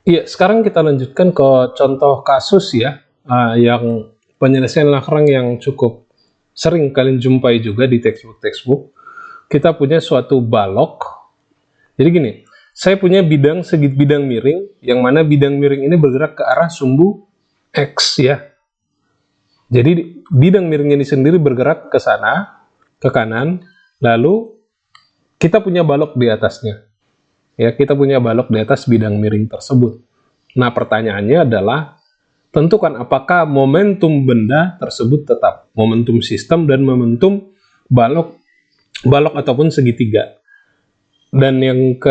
Iya, sekarang kita lanjutkan ke contoh kasus ya, yang penyelesaian Lagrange yang cukup sering kalian jumpai juga di textbook. Kita punya suatu balok. Jadi gini, saya punya bidang bidang miring, yang mana bidang miring ini bergerak ke arah sumbu X ya. Jadi bidang miring ini sendiri bergerak ke sana, ke kanan, lalu kita punya balok di atasnya. Ya, kita punya balok di atas bidang miring tersebut. Nah, pertanyaannya adalah tentukan apakah momentum benda tersebut tetap, momentum sistem dan momentum balok ataupun segitiga. Dan yang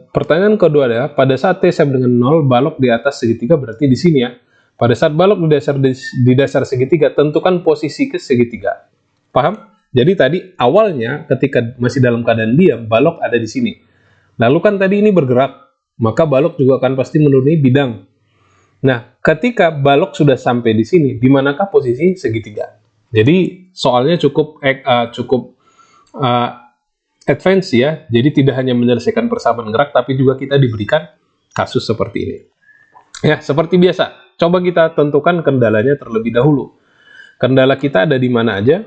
pertanyaan kedua adalah pada saat T sama dengan 0, balok di atas segitiga berarti di sini ya. Pada saat balok di dasar segitiga, tentukan posisi ke segitiga. Paham? Jadi tadi awalnya ketika masih dalam keadaan diam, balok ada di sini. Lalu kan tadi ini bergerak, maka balok juga akan pasti menuruni bidang. Nah, ketika balok sudah sampai di sini, di manakah posisi segitiga? Jadi soalnya cukup advance ya. Jadi tidak hanya menyelesaikan persamaan gerak, tapi juga kita diberikan kasus seperti ini. Ya, seperti biasa. Coba kita tentukan kendalanya terlebih dahulu. Kendala kita ada di mana aja?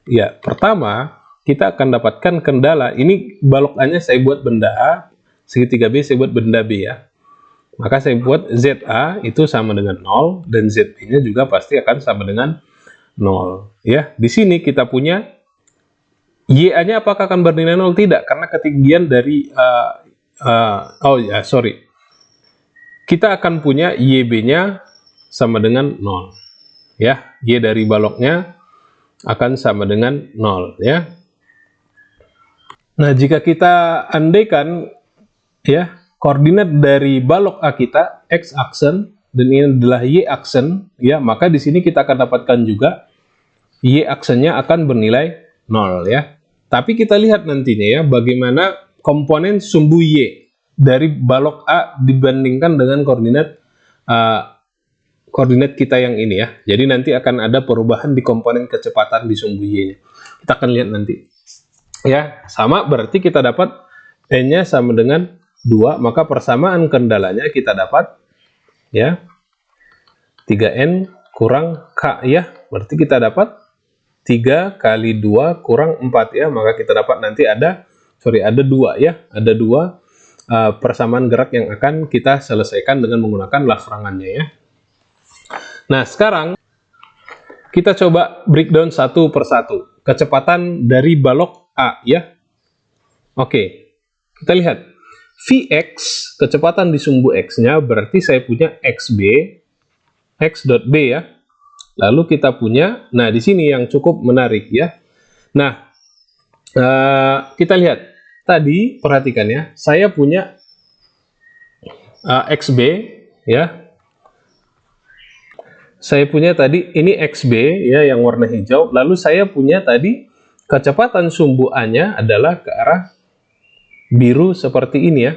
Ya, pertama kita akan dapatkan kendala, ini balok A-nya saya buat benda A, segitiga B saya buat benda B ya. Maka saya buat ZA itu sama dengan 0, dan ZB-nya juga pasti akan sama dengan 0. Ya, di sini kita punya YA-nya apakah akan bernilai 0? Tidak, karena ketinggian dari, kita akan punya YB-nya sama dengan 0. Ya, Y dari baloknya akan sama dengan 0 ya. Nah, jika kita andaikan ya, koordinat dari balok A kita X aksen dan ini adalah Y aksen ya, maka di sini kita akan dapatkan juga Y aksennya akan bernilai 0 ya. Tapi kita lihat nantinya ya bagaimana komponen sumbu Y dari balok A dibandingkan dengan koordinat kita yang ini ya. Jadi nanti akan ada perubahan di komponen kecepatan di sumbu Y-nya. Kita akan lihat nanti. Ya, sama berarti kita dapat N-nya sama dengan 2, maka persamaan kendalanya kita dapat ya 3N kurang K ya. Berarti kita dapat 3 kali 2 kurang 4 ya, maka kita dapat nanti ada 2 ya, ada 2 persamaan gerak yang akan kita selesaikan dengan menggunakan Lagrange-nya ya. Nah, sekarang kita coba breakdown satu persatu kecepatan dari balok A ya. Oke, kita lihat Vx, kecepatan di sumbu X-nya berarti saya punya XB, X.B ya. Lalu kita punya, nah di sini yang cukup menarik ya. Nah, kita lihat tadi, perhatikan ya, saya punya XB ya. Saya punya tadi ini XB ya yang warna hijau. Lalu saya punya tadi kecepatan sumbu A-nya adalah ke arah biru seperti ini ya.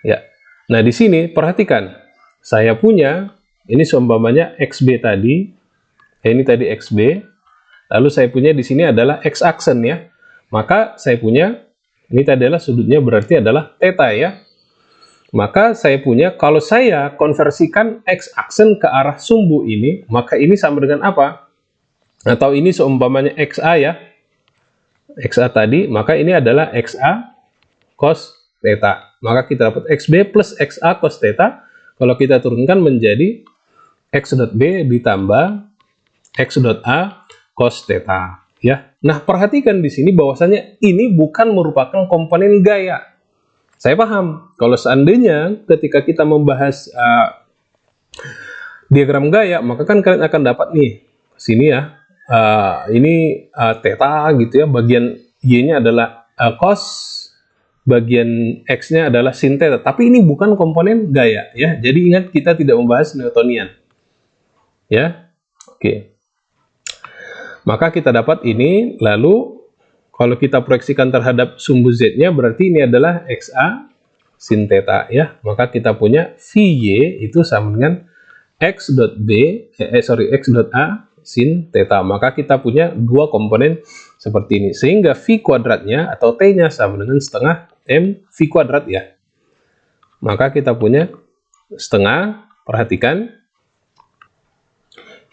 Ya. Nah, di sini perhatikan. Saya punya ini seumpamanya XB tadi. Ini tadi XB. Lalu saya punya di sini adalah X aksen ya. Maka saya punya ini tadi adalah sudutnya berarti adalah theta ya. Maka saya punya, kalau saya konversikan X aksen ke arah sumbu ini, maka ini sama dengan apa? Atau ini seumpamanya XA ya. XA tadi, maka ini adalah XA cos theta. Maka kita dapat XB plus XA cos theta. Kalau kita turunkan menjadi X.B ditambah X.A cos theta. Ya. Nah, perhatikan di sini bahwasanya ini bukan merupakan komponen gaya. Saya paham, kalau seandainya ketika kita membahas diagram gaya, maka kan kalian akan dapat nih, sini ya, ini theta gitu ya, bagian Y-nya adalah cos, bagian X-nya adalah sin theta, tapi ini bukan komponen gaya ya, jadi ingat kita tidak membahas Newtonian. Ya, oke. Maka kita dapat ini, lalu kalau kita proyeksikan terhadap sumbu Z-nya, berarti ini adalah XA sin theta ya. Maka kita punya VY itu sama dengan X.A sin theta. Maka kita punya dua komponen seperti ini. Sehingga V kuadratnya atau T-nya sama dengan setengah M V kuadrat ya. maka kita punya setengah. Perhatikan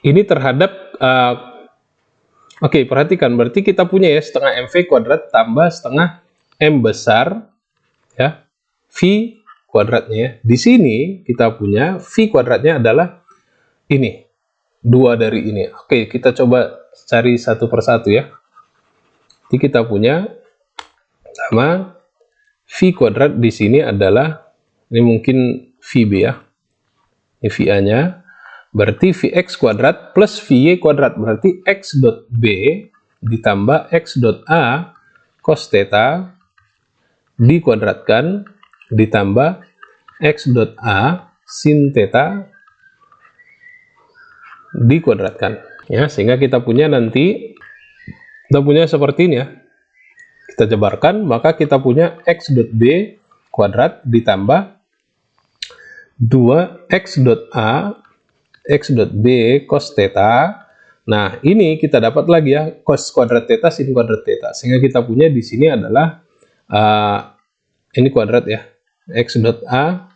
ini terhadap oke, perhatikan berarti kita punya ya setengah mv kuadrat tambah setengah m besar ya v kuadratnya ya. Di sini kita punya v kuadratnya adalah ini, 2 dari ini. Oke, kita coba cari satu persatu ya. Jadi kita punya sama v kuadrat di sini adalah, ini mungkin vb ya. Ini va-nya. Berarti vx kuadrat plus vy kuadrat. Berarti x dot b ditambah x dot a cos theta dikuadratkan ditambah x dot a sin theta dikuadratkan. Ya, sehingga kita punya nanti, kita punya seperti ini ya. Kita jabarkan, maka kita punya x dot b kuadrat ditambah 2x dot a x dot b cos theta. Nah, ini kita dapat lagi ya cos kuadrat theta sin kuadrat theta, sehingga kita punya di sini adalah ini kuadrat ya, x dot a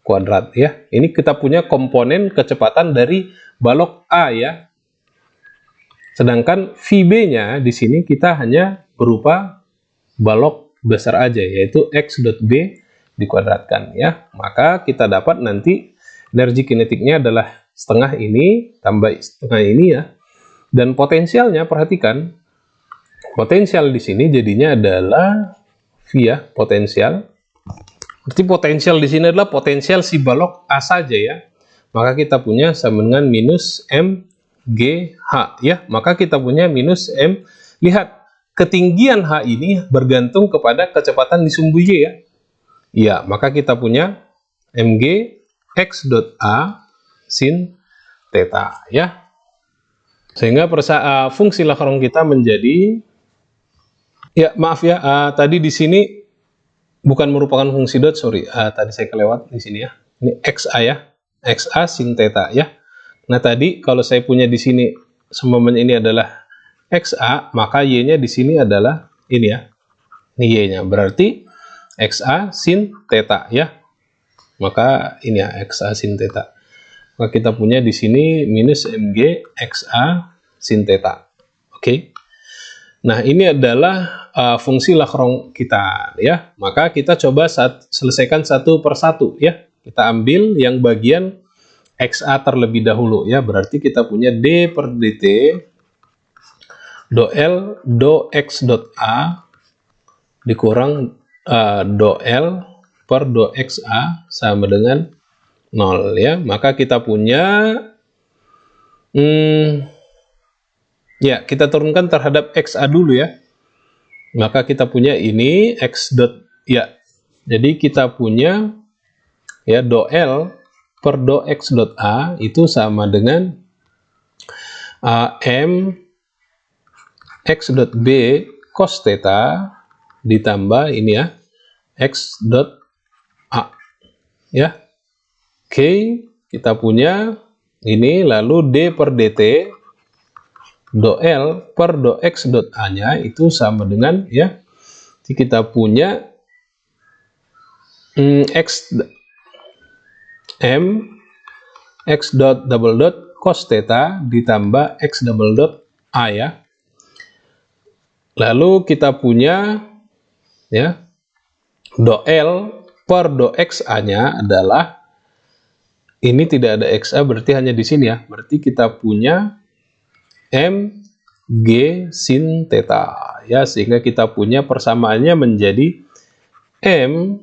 kuadrat ya. Ini kita punya komponen kecepatan dari balok A ya. Sedangkan VB-nya di sini kita hanya berupa balok besar aja, yaitu x dot b dikuadratkan ya. Maka kita dapat nanti energi kinetiknya adalah setengah ini tambah setengah ini ya. Dan potensialnya, perhatikan, potensial di sini jadinya adalah V ya, potensial. Berarti potensial di sini adalah potensial si balok A saja ya. Maka kita punya sama dengan minus mgh ya. Maka kita punya minus m. Lihat, ketinggian H ini bergantung kepada kecepatan di sumbu Y ya. Ya, maka kita punya mg x dot a sin theta ya. Sehingga fungsi Lagrange kita menjadi, ya maaf ya, tadi di sini bukan merupakan fungsi dot, sorry, tadi saya kelewat di sini ya. Ini xa ya, xa sin theta ya. Nah tadi kalau saya punya di sini semuanya ini adalah xa, maka y-nya di sini adalah ini ya. Ini y-nya berarti xa sin theta ya. Maka ini ya xa sin theta. Maka kita punya di sini minus mg xa sin theta. Oke. Nah, ini adalah fungsi Lagrange kita ya. Maka kita coba selesaikan satu persatu ya. Kita ambil yang bagian xa terlebih dahulu ya. Berarti kita punya d per dt do L do x dot a dikurang do L per do xa sama dengan 0 ya. Maka kita punya ya, kita turunkan terhadap xa dulu ya. Maka kita punya ini x dot ya. Jadi kita punya ya do L per do x dot a itu sama dengan m x dot b cos theta ditambah ini ya x dot a ya. Oke, kita punya ini lalu d per dt do L per do x dot a nya itu sama dengan ya. Jadi kita punya x dot double dot cos theta ditambah x double dot a ya. Lalu kita punya ya do L per do xa nya adalah ini tidak ada xa, berarti hanya di sini ya. Berarti kita punya mg sin theta ya, sehingga kita punya persamaannya menjadi m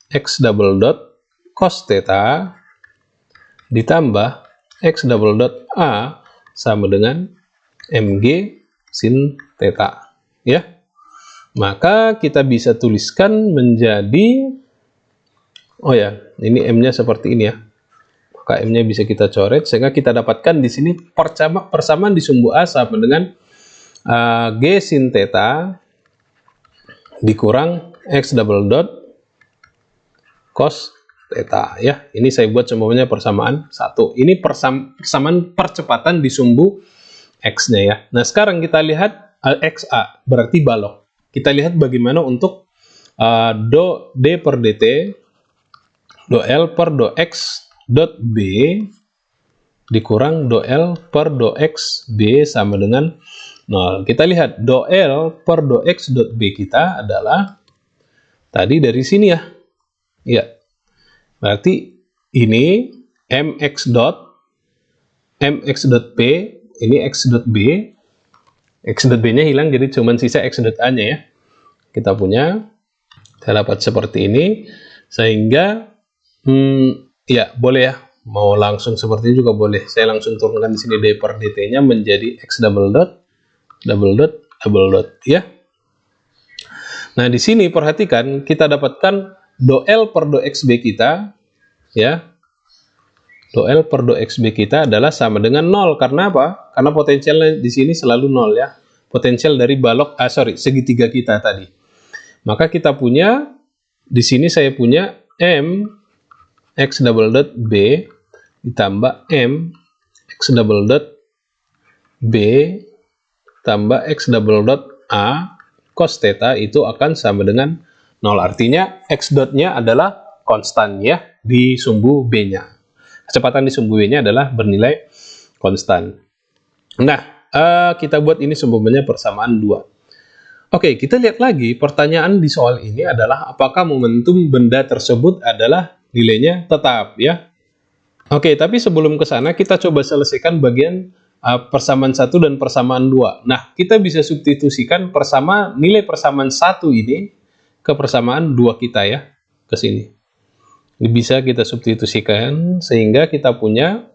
x double dot cos theta ditambah x double dot a sama dengan mg sin theta ya. Maka kita bisa tuliskan menjadi, oh ya, ini m-nya seperti ini ya. Maka m-nya bisa kita coret sehingga kita dapatkan di sini persamaan di sumbu A sama dengan g sin theta dikurang x double dot cos theta ya. Ini saya buat semuanya persamaan 1. Ini persamaan percepatan di sumbu x-nya ya. Nah, sekarang kita lihat xa berarti balok. Kita lihat bagaimana untuk d per dt do L per do X dot B dikurang do L per do X B sama dengan 0. Kita lihat do L per do X dot B kita adalah tadi dari sini ya. Ya. Berarti ini mx dot P, ini x dot B. X dot B-nya hilang jadi cuma sisa x dot A-nya ya. Kita dapat seperti ini sehingga ya boleh ya. Mau langsung seperti ini juga boleh. Saya langsung turunkan di sini d per dt-nya menjadi x double dot ya. Nah, di sini perhatikan kita dapatkan do L per do xb kita ya. Do L per do xb kita adalah sama dengan 0. Karena apa? Karena potensialnya di sini selalu 0 ya. Potensial dari balok segitiga kita tadi. Maka kita punya di sini saya punya m x double dot b ditambah m x double dot b tambah x double dot a cos theta itu akan sama dengan 0. Artinya x dot-nya adalah konstan ya di sumbu b-nya. Kecepatan di sumbu b-nya adalah bernilai konstan. Nah, kita buat ini sumbunya persamaan 2. Oke, kita lihat lagi pertanyaan di soal ini adalah apakah momentum benda tersebut adalah nilainya tetap ya. Oke, tapi sebelum ke sana kita coba selesaikan bagian persamaan 1 dan persamaan 2. Nah, kita bisa substitusikan nilai persamaan 1 ini ke persamaan 2 kita ya, ke sini. Ini bisa kita substitusikan sehingga kita punya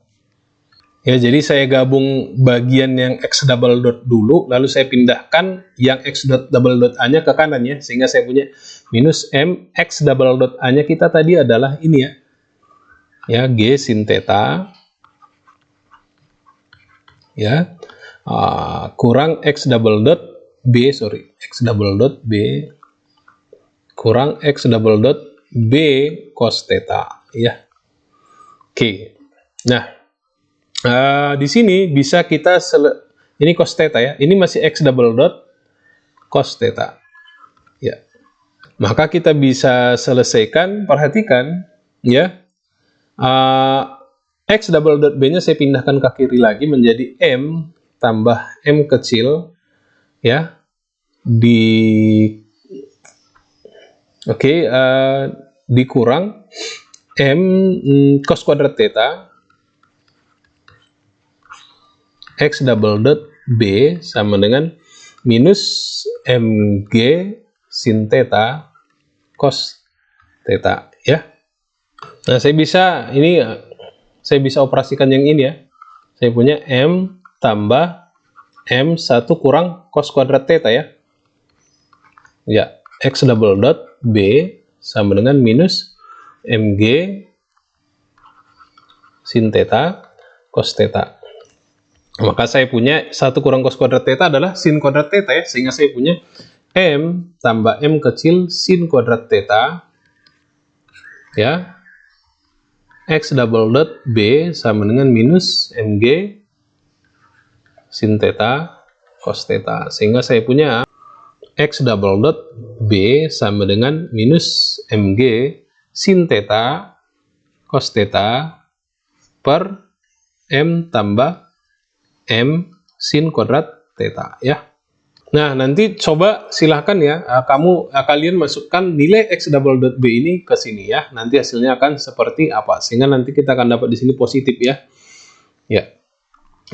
ya, jadi saya gabung bagian yang x double dot dulu, lalu saya pindahkan yang x double dot A-nya ke kanan ya, sehingga saya punya minus m x double dot A-nya kita tadi adalah ini ya. Ya, G sin theta ya kurang x double dot B kurang x double dot B cos theta ya. Oke. Nah, di sini bisa kita ini cos theta ya. Ini masih x double dot cos theta. Ya. Maka kita bisa selesaikan, perhatikan ya. X double dot B-nya saya pindahkan ke kiri lagi menjadi M tambah M kecil ya dikurang M cos kuadrat theta X double dot B sama dengan minus MG sin theta cos theta ya. Nah, saya bisa operasikan yang ini ya. Saya punya M tambah M1 kurang cos kuadrat theta ya. Ya, X double dot B sama dengan minus MG sin theta cos theta. Maka saya punya 1 kurang cos kuadrat theta adalah sin kuadrat theta ya. Sehingga saya punya M tambah M kecil sin kuadrat theta ya. X double dot B sama dengan minus MG sin theta cos theta. Sehingga saya punya X double dot B sama dengan minus MG sin theta cos theta per M tambah M sin kuadrat theta ya. Nah, nanti coba silahkan ya, kalian masukkan nilai X double dot B ini ke sini ya. Nanti hasilnya akan seperti apa, sehingga nanti kita akan dapat di sini positif ya. Ya,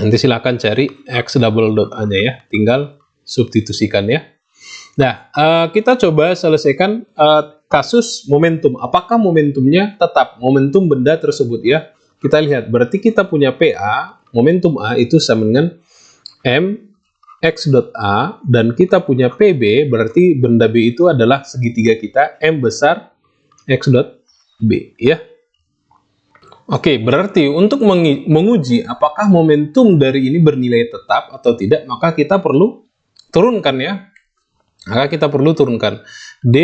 nanti silahkan cari X double dot A-nya ya, tinggal substitusikan ya. Nah, kita coba selesaikan kasus momentum. Apakah momentumnya tetap, momentum benda tersebut ya. Kita lihat, berarti kita punya PA, momentum A itu sama dengan M X dot A, dan kita punya PB, berarti benda B itu adalah segitiga kita, M besar X dot B, ya. Oke, berarti untuk menguji apakah momentum dari ini bernilai tetap atau tidak, maka kita perlu turunkan ya. Maka kita perlu turunkan D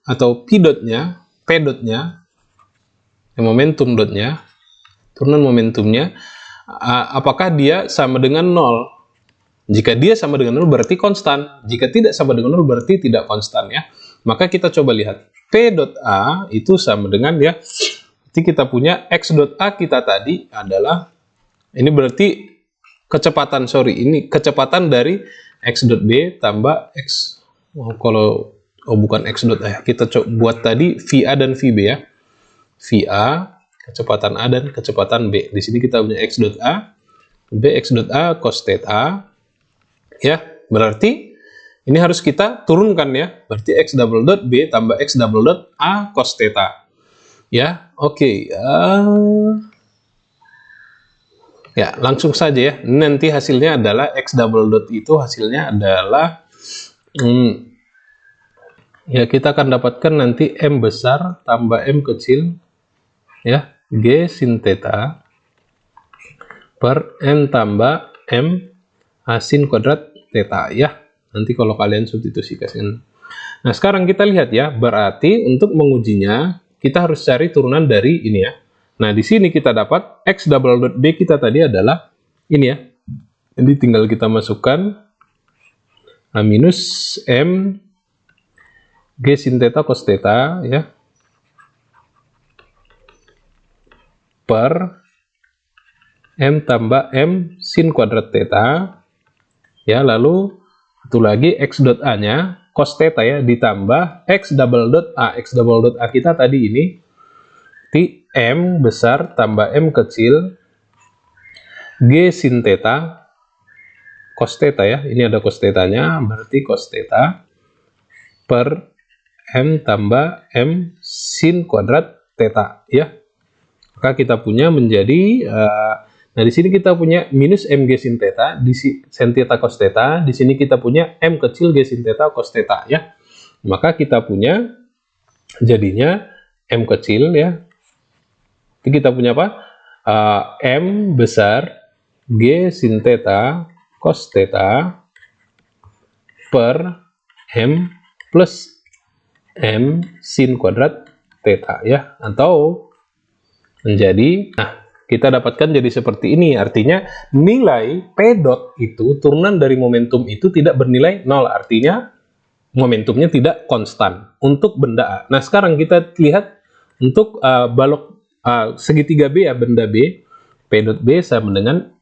atau P dotnya, P dotnya, momentum dotnya, turunan momentumnya, apakah dia sama dengan 0? Jika dia sama dengan 0 berarti konstan. Jika tidak sama dengan 0 berarti tidak konstan ya. Maka kita coba lihat. P dot A itu sama dengan ya Berarti kita punya x dot A kita tadi adalah, ini berarti kecepatan, ini kecepatan dari x dot B tambah x, bukan x dot A, kita coba buat tadi VA dan VB ya. VA, kecepatan A dan kecepatan B. Di sini kita punya x dot A, B x dot A cos theta. Ya, berarti ini harus kita turunkan ya. Berarti x double dot B tambah x double dot A cos theta. Ya, oke. Ya, langsung saja ya. Nanti hasilnya adalah x double dot itu hasilnya adalah ya, kita akan dapatkan nanti M besar tambah M kecil ya, G sin theta per M tambah M A sin kuadrat theta ya. Nanti kalau kalian substitusikan. Nah, sekarang kita lihat ya, berarti untuk mengujinya kita harus cari turunan dari ini ya. Nah, di sini kita dapat x double dot B kita tadi adalah ini ya. Jadi tinggal kita masukkan minus M G sin theta cos theta ya per M tambah M sin kuadrat theta ya, lalu itu lagi x dot A nya cos theta ya ditambah x double dot A. X double dot A kita tadi ini di M besar tambah M kecil G sin theta cos theta ya, ini ada cos theta nya, berarti cos theta per M tambah M sin kuadrat theta ya. Maka kita punya menjadi nah di sini kita punya minus mg sin theta di sin theta cos theta, di sini kita punya m kecil g sin theta cos theta ya. Maka kita punya jadinya m kecil ya. Jadi kita punya apa? M besar g sin theta cos theta per m plus m sin kuadrat theta ya, atau menjadi, nah kita dapatkan jadi seperti ini. Artinya nilai P dot itu, turunan dari momentum itu tidak bernilai 0, artinya momentumnya tidak konstan untuk benda A. Nah, sekarang kita lihat untuk balok segitiga B ya, benda B, P dot B sama dengan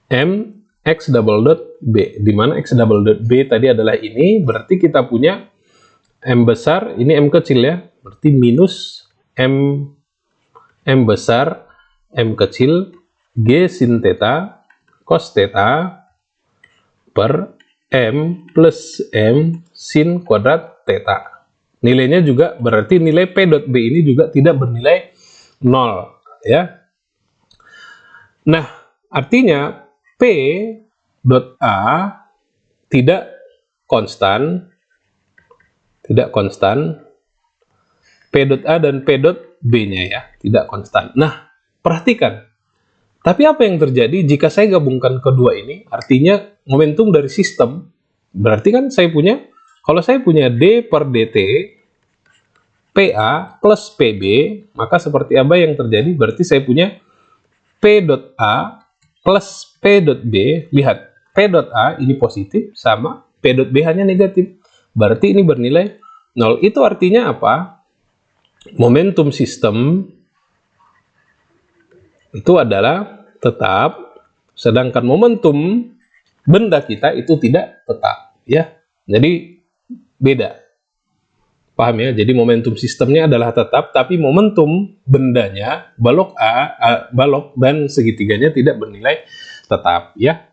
M X double dot B, di mana X double dot B tadi adalah ini, berarti kita punya M besar, ini M kecil ya, berarti minus M besar M kecil G sin theta cos theta per M plus M sin kuadrat theta. Nilainya juga berarti nilai P dot B ini juga tidak bernilai 0 ya. Nah, artinya P dot A tidak konstan, P dot A dan P dot B-nya ya, tidak konstan. Nah, perhatikan. Tapi apa yang terjadi jika saya gabungkan kedua ini? Artinya momentum dari sistem, berarti kan saya punya, kalau saya punya D per DT, PA plus PB, maka seperti apa yang terjadi? Berarti saya punya P dot A plus P dot B. Lihat, P dot A ini positif sama P dot B hanya negatif. Berarti ini bernilai 0. Itu artinya apa? Momentum sistem itu adalah tetap, sedangkan momentum benda kita itu tidak tetap ya. Jadi beda. Paham ya? Jadi momentum sistemnya adalah tetap, tapi momentum bendanya, balok balok dan segitiganya tidak bernilai tetap ya.